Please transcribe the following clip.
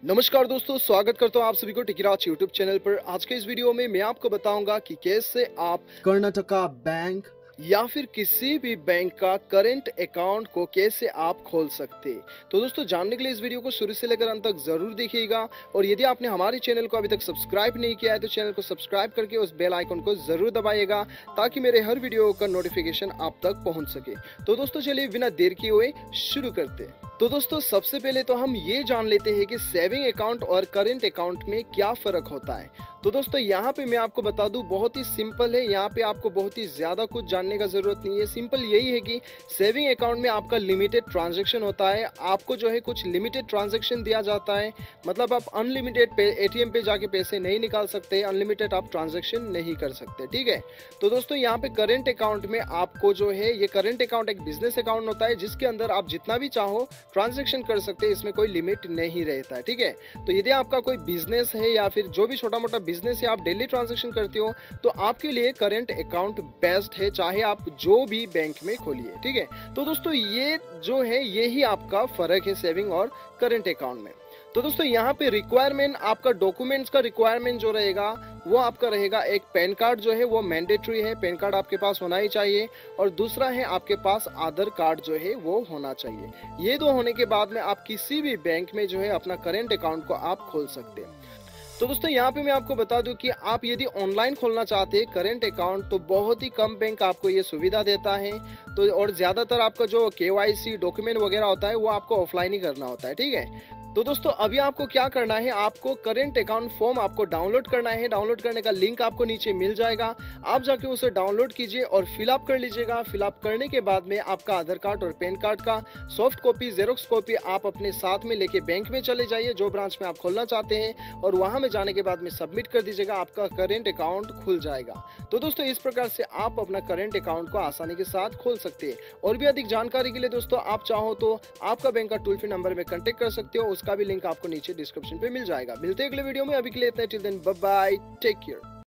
नमस्कार दोस्तों, स्वागत करता हूँ आप सभी को टिकिराज यूट्यूब चैनल पर। आज के इस वीडियो में मैं आपको बताऊंगा कि कैसे आप कर्नाटका बैंक या फिर किसी भी बैंक का करंट अकाउंट को कैसे आप खोल सकते हैं। तो दोस्तों, जानने के लिए इस वीडियो को शुरू से लेकर अंत तक जरूर देखिएगा। और यदि आपने हमारे चैनल को अभी तक सब्सक्राइब नहीं किया है तो चैनल को सब्सक्राइब करके उस बेल आइकन को जरूर दबाइएगा ताकि मेरे हर वीडियो का नोटिफिकेशन आप तक पहुंच सके। तो दोस्तों, चलिए बिना देर किए हुए शुरू करते हैं। तो दोस्तों, सबसे पहले तो हम ये जान लेते हैं कि सेविंग अकाउंट और करंट अकाउंट में क्या फर्क होता है। तो दोस्तों, यहाँ पे मैं आपको बता दूं, बहुत ही सिंपल है। यहाँ पे आपको बहुत ही ज्यादा कुछ जानने का जरूरत नहीं है। सिंपल यही है कि सेविंग अकाउंट में आपका लिमिटेड ट्रांजैक्शन होता है। आपको जो है कुछ लिमिटेड ट्रांजैक्शन दिया जाता है, मतलब आप अनलिमिटेड एटीएम पे जाके पैसे नहीं निकाल सकते, अनलिमिटेड आप ट्रांजैक्शन नहीं कर सकते, ठीक है। तो दोस्तों, यहाँ पे करंट अकाउंट में आपको जो है, ये करंट अकाउंट एक बिजनेस अकाउंट होता है जिसके अंदर आप जितना भी चाहो ट्रांजैक्शन कर सकते हैं, इसमें कोई लिमिट नहीं रहता है, ठीक है। तो यदि आपका कोई बिजनेस है या फिर जो भी छोटा मोटा बिजनेस है, आप डेली ट्रांजैक्शन करते हो, तो आपके लिए करंट अकाउंट बेस्ट है, चाहे आप जो भी बैंक में खोलिए, ठीक है। तो दोस्तों, ये जो है यही आपका फर्क है सेविंग और करंट अकाउंट में। तो दोस्तों, यहाँ पे रिक्वायरमेंट, आपका डॉक्यूमेंट्स का रिक्वायरमेंट जो रहेगा वो आपका रहेगा, एक पैन कार्ड जो है वो मैंडेटरी है, पैन कार्ड आपके पास होना ही चाहिए। और दूसरा है आपके पास आधार कार्ड जो है वो होना चाहिए। ये दो होने के बाद में आप किसी भी बैंक में जो है अपना करंट अकाउंट को आप खोल सकते हैं। तो दोस्तों, यहाँ पे मैं आपको बता दूं कि आप यदि ऑनलाइन खोलना चाहते हैं करंट अकाउंट, तो बहुत ही कम बैंक आपको ये सुविधा देता है। तो और ज्यादातर आपका जो केवाईसी डॉक्यूमेंट वगैरह होता है वो आपको ऑफलाइन ही करना होता है, ठीक है। तो दोस्तों, अभी आपको क्या करना है, आपको करंट अकाउंट फॉर्म आपको डाउनलोड करना है। डाउनलोड करने का लिंक आपको नीचे मिल जाएगा, आप जाके उसे डाउनलोड कीजिए और फिलअप कर लीजिएगा। फिलअप करने के बाद में आपका आधार कार्ड और पैन कार्ड का सॉफ्ट कॉपी, जेरोक्स कॉपी आप अपने साथ में लेके बैंक में चले जाइए, जो ब्रांच में आप खोलना चाहते हैं, और वहां में जाने के बाद में सबमिट कर दीजिएगा, आपका करंट अकाउंट खुल जाएगा। तो दोस्तों, इस प्रकार से आप अपना करंट अकाउंट को आसानी के साथ खोल सकते हैं। और भी अधिक जानकारी के लिए दोस्तों, आप चाहो तो आपका बैंक का टोल फ्री नंबर में कांटेक्ट कर सकते हो, उसका भी लिंक आपको नीचे डिस्क्रिप्शन पे मिल जाएगा। मिलते हैं अगले वीडियो में, अभी के लिए इतना, till then bye bye, take care.